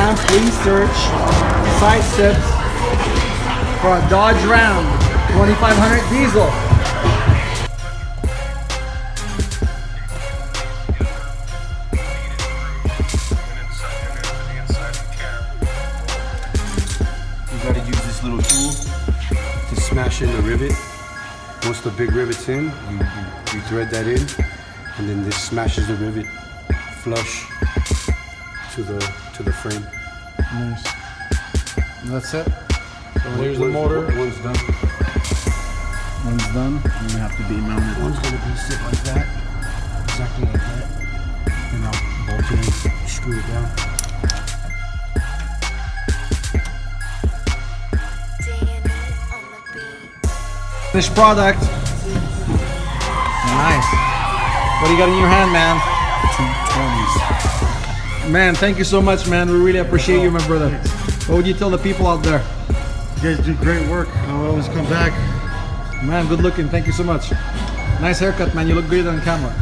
Instagram, please search side steps for a Dodge Ram 2500 diesel. You gotta use this little tool to smash in the rivet. Once the big rivet's in, you thread that in, and then this smashes the rivet flush to the frame. Nice. And that's it. So here's the motor. One's done. One's done. And you have to be mounted. One's gonna be sit like that, exactly like that. And I'll bolt it in, screw it down. Finished product. Nice. What do you got in your hand, man? 220s. Man, thank you so much, man. We really appreciate you, my brother. What would you tell the people out there? You guys do great work. I'll always come back. Man, good looking. Thank you so much. Nice haircut, man. You look great on camera.